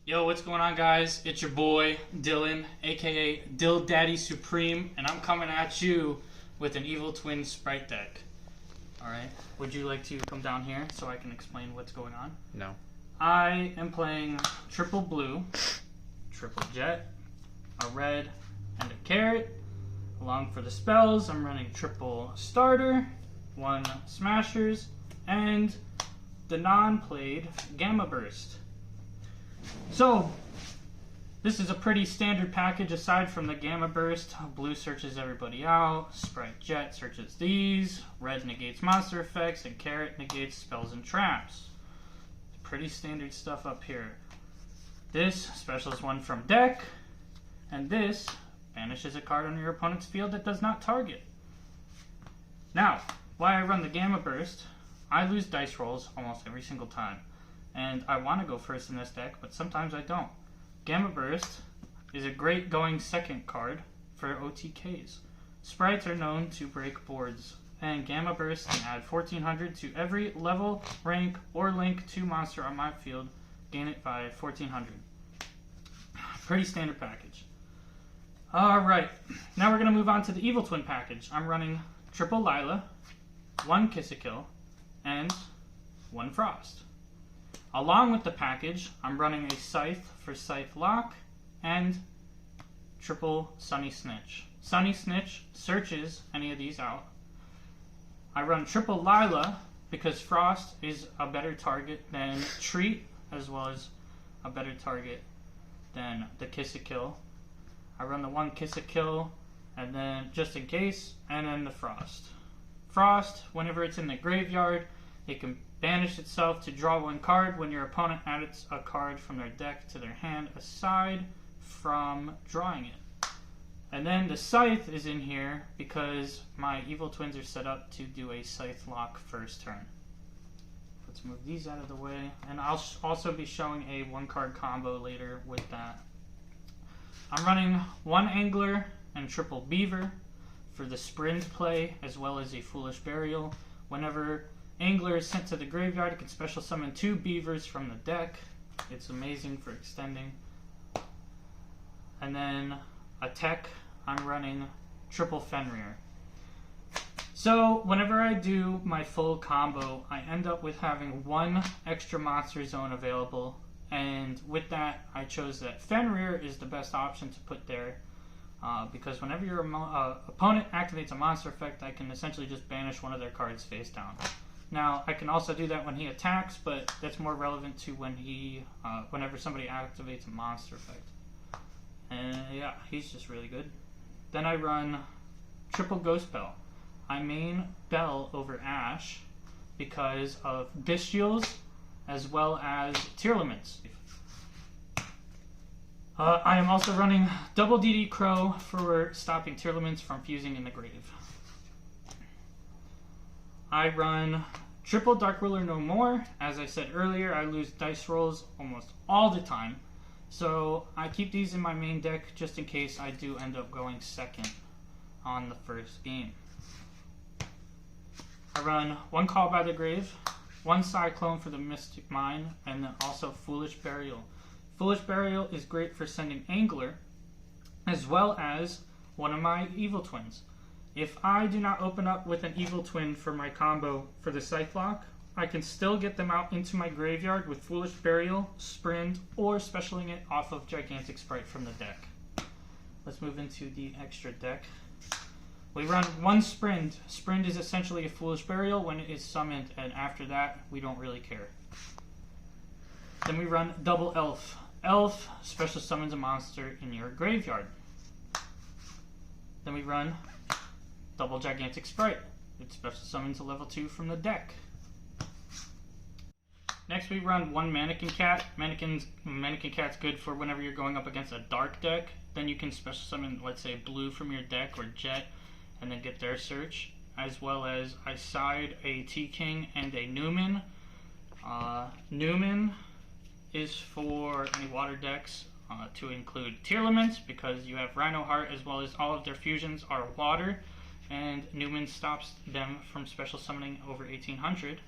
Yo, what's going on, guys? It's your boy Dylan, aka Dill Daddy Supreme, and I'm coming at you with an Evil Twin Spright deck. Alright, would you like to come down here so I can explain what's going on? No. I am playing triple blue, triple jet, a red, and a carrot. Along for the spells, I'm running triple starter, 1 smashers, and the non-played Gamma Burst. So, this is a pretty standard package aside from the Gamma Burst. Blue searches everybody out, Spright Jet searches these, red negates monster effects, and carrot negates spells and traps. Pretty standard stuff up here. This specials 1 from deck, and this banishes a card on your opponent's field that does not target. Now, why I run the Gamma Burst, I lose dice rolls almost every single time. And I want to go first in this deck, but sometimes I don't. Gamma Burst is a great going second card for OTKs. Sprites are known to break boards, and Gamma Burst can add 1400 to every level, rank, or link 2 monster on my field, gain it by 1400. Pretty standard package. Alright, now we're going to move on to the Evil Twin package. I'm running triple Lila, 1 Kiss-A-Kill, and 1 Frost. Along with the package, I'm running a Scythe for Scythe Lock and triple Sunny Snitch. Sunny Snitch searches any of these out. I run triple Lila because Frost is a better target than Treat, as well as a better target than the Kiss-A-Kill. I run the 1 Kiss-A-Kill, and then just in case, and then the Frost. Frost, whenever it's in the graveyard, it can banish itself to draw 1 card when your opponent adds a card from their deck to their hand aside from drawing it. And then the Scythe is in here because my Evil Twins are set up to do a Scythe Lock first turn. Let's move these out of the way, and I'll also be showing a 1-card combo later with that. I'm running 1 Angler and triple Beaver for the Sprint play, as well as a Foolish Burial. Whenever Angler is sent to the graveyard, it can special summon 2 beavers from the deck. It's amazing for extending. And then a tech, I'm running triple Fenrir. So whenever I do my full combo, I end up with having 1 extra monster zone available. And with that, I chose that Fenrir is the best option to put there. Because whenever your opponent activates a monster effect, I can essentially just banish 1 of their cards face down. Now, I can also do that when he attacks, but that's more relevant to when whenever somebody activates a monster effect. And yeah, he's just really good. Then I run triple Ghost Bell. I main Bell over Ash because of Bestials as well as Tearlaments. I am also running double DD Crow for stopping Tearlaments from fusing in the grave. I run triple Dark Ruler No More. As I said earlier, I lose dice rolls almost all the time. So I keep these in my main deck just in case I do end up going second on the first game. I run 1 Call by the Grave, 1 Cyclone for the Mystic Mine, and then also Foolish Burial. Foolish Burial is great for sending Angler, as well as 1 of my Evil Twins. If I do not open up with an Evil Twin for my combo for the Scythe Lock, I can still get them out into my graveyard with Foolish Burial, Sprint, or specialing it off of Gigantic Spright from the deck. Let's move into the extra deck. We run 1 Sprint. Sprint is essentially a Foolish Burial when it is summoned, and after that, we don't really care. Then we run double Elf. Elf special summons a monster in your graveyard. Then we run double Gigantic Spright. It special summons a level 2 from the deck. Next we run 1 Mannequin Cat. Mannequin Cat's good for whenever you're going up against a dark deck. Then you can special summon, let's say, blue from your deck or Jet, and then get their search. As well as I side a T-King and a Newman. Newman is for any water decks to include Tearlaments, because you have Rhino Heart as well as all of their fusions are water, and Newman stops them from special summoning over 1800.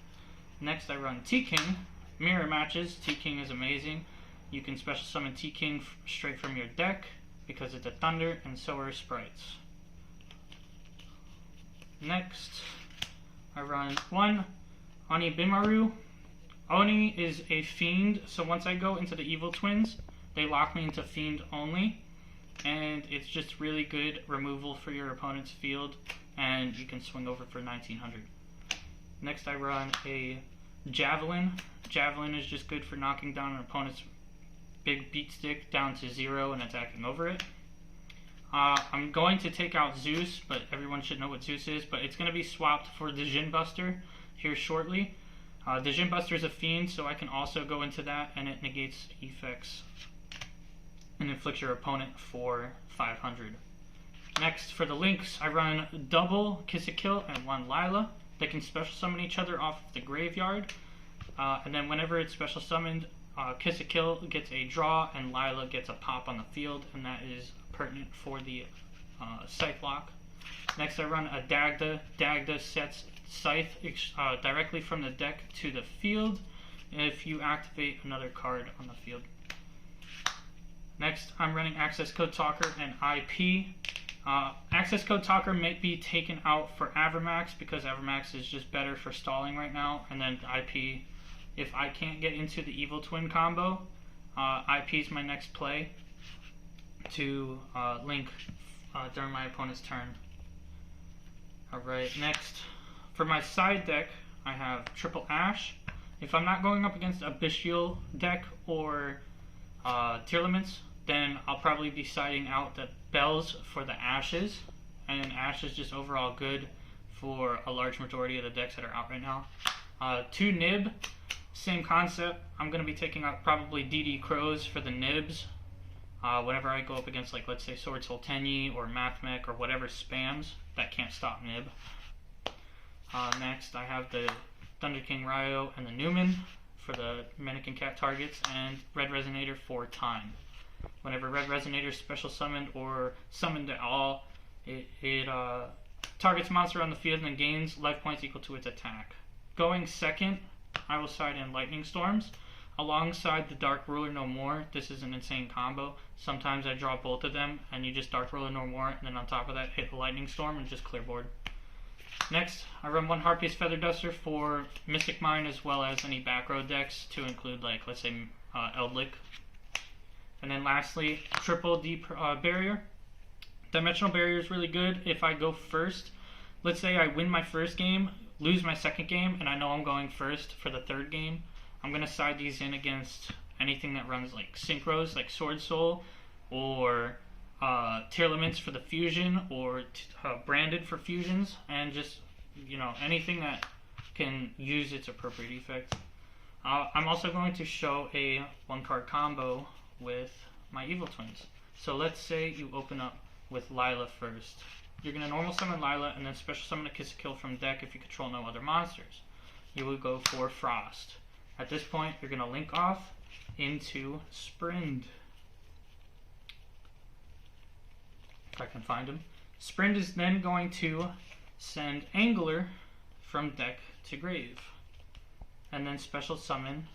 Next I run T-King, mirror matches. T-King is amazing. You can special summon T-King straight from your deck because it's a Thunder, and so are Sprites. Next, I run 1 Oni Bimaru. Oni is a Fiend, so once I go into the Evil Twins, they lock me into Fiend only, and it's just really good removal for your opponent's field, and you can swing over for 1900. Next I run a Javelin. Javelin is just good for knocking down an opponent's big beat stick down to 0 and attacking over it. I'm going to take out Zeus, but everyone should know what Zeus is, but it's going to be swapped for the Djinn Buster here shortly. The Djinn Buster is a Fiend, so I can also go into that, and it negates effects and inflicts your opponent for 500. Next, for the links, I run double Kiss a Kill and 1 Lila. They can special summon each other off of the graveyard, and then whenever it's special summoned, Kiss a Kill gets a draw and Lila gets a pop on the field, and that is pertinent for the Scythe lock. Next I run a Dagda. Dagda sets Scythe directly from the deck to the field if you activate another card on the field. Next I'm running Access Code Talker and IP. Access Code Talker may be taken out for Avermax because Avermax is just better for stalling right now, and then IP, if I can't get into the Evil Twin combo, IP is my next play to link during my opponent's turn. Alright, next, for my side deck, I have Triple Ash. If I'm not going up against a Bestial deck or Tearlaments, then I'll probably be siding out the Bells for the Ashes, and Ash is just overall good for a large majority of the decks that are out right now. 2 Nib, same concept. I'm going to be taking out probably DD Crows for the Nibs. Whenever I go up against, like, let's say Sword Soul Tenyi or Mathmech or whatever spams, that can't stop Nib. Next, I have the Thunder King Ryo and the Newman for the Mannequin Cat targets, and Red Resonator for time. Whenever Red Resonator is special summoned or summoned at all, it targets monster on the field and gains life points equal to its attack. Going second, I will side in Lightning Storms. Alongside the Dark Ruler No More, this is an insane combo. Sometimes I draw both of them, and you just Dark Ruler No More, and then on top of that, hit the Lightning Storm and just clear board. Next, I run 1 Harpies Feather Duster for Mystic Mine as well as any back row decks to include, like, let's say, Eldlik. And then lastly, triple deep barrier. Dimensional Barrier is really good if I go first. Let's say I win my first game, lose my second game, and I know I'm going first for the third game. I'm going to side these in against anything that runs like Synchros, like Sword Soul, or Tearlaments for the fusion, or Branded for fusions, and just, you know, anything that can use its appropriate effect. I'm also going to show a 1-card combo with my Evil Twins. So let's say you open up with Lila first. You're going to normal summon Lila and then special summon a Kiss a Kill from deck if you control no other monsters. You will go for Frost. At this point, you're going to link off into Sprind. If I can find him. Sprind is then going to send Angler from deck to grave. And then special summon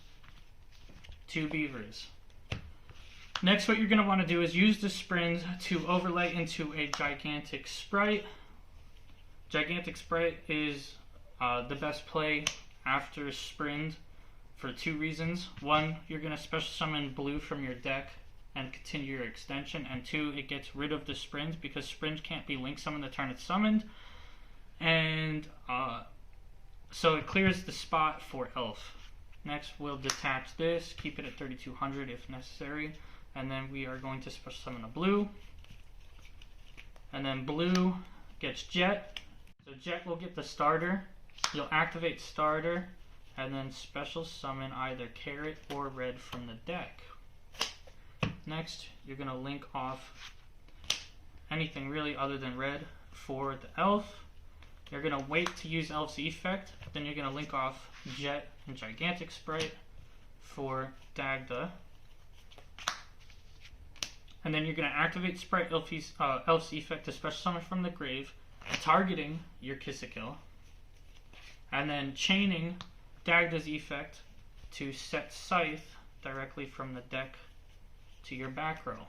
2 Beavers. Next, what you're going to want to do is use the Sprind to overlay into a Gigantic Spright. Gigantic Spright is the best play after Sprind for 2 reasons. 1, you're going to special summon blue from your deck and continue your extension, and 2, it gets rid of the Sprind because Sprind can't be link summoned the turn it's summoned, and so it clears the spot for Elf. Next, we'll detach this, keep it at 3200 if necessary, and then we are going to special summon a blue, and then blue gets Jet, so Jet will get the starter. You'll activate starter and then special summon either Carrot or Red from the deck. Next, you're going to link off anything really other than Red for the Elf. You're going to wait to use Elf's effect, then you're going to link off Jet and Gigantic Spright for Dagda. And then you're going to activate Spright Elf's effect to special summon from the grave, targeting your Kiss a Kill. And then chaining Dagda's effect to set Scythe directly from the deck to your back row.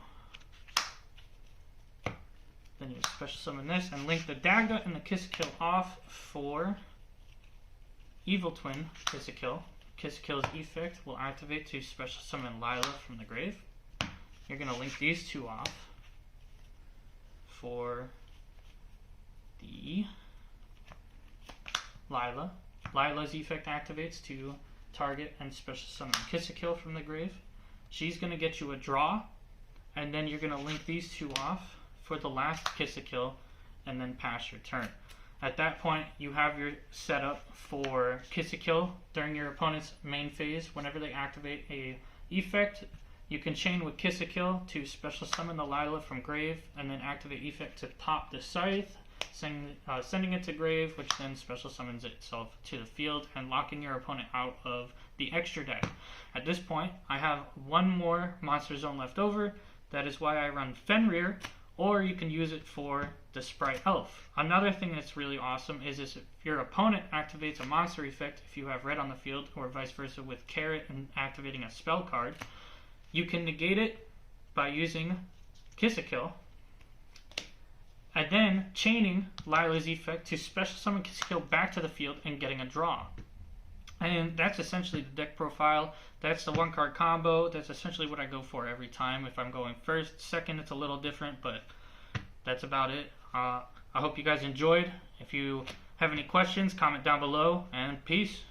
Then you special summon this and link the Dagda and the Kiss-A-Kill off for Evil Twin Kiss-A-Kill. Kiss-A-Kill's effect will activate to special summon Lila from the grave. You're going to link these two off for the Lila. Lila's effect activates to target and special summon Kiss-A-Kill from the grave. She's going to get you a draw, and then you're going to link these two off for the last Kiss-A-Kill and then pass your turn. At that point, you have your setup for Kiss-A-Kill during your opponent's main phase. Whenever they activate a effect, you can chain with Kiss-A-Kill to special summon the Lila from grave and then activate effect to pop the Scythe, sending it to grave, which then special summons itself to the field and locking your opponent out of the extra deck. At this point, I have one more Monster Zone left over. That is why I run Fenrir, or you can use it for the Spright Elf. Another thing that's really awesome is if your opponent activates a monster effect, if you have red on the field, or vice versa with Carrot and activating a spell card, you can negate it by using Kiss-A-Kill, and then chaining Lila's effect to special summon Kiss-A-Kill back to the field and getting a draw. And that's essentially the deck profile. That's the one card combo. That's essentially what I go for every time. If I'm going first, second, it's a little different, but that's about it. I hope you guys enjoyed. If you have any questions, comment down below, and peace.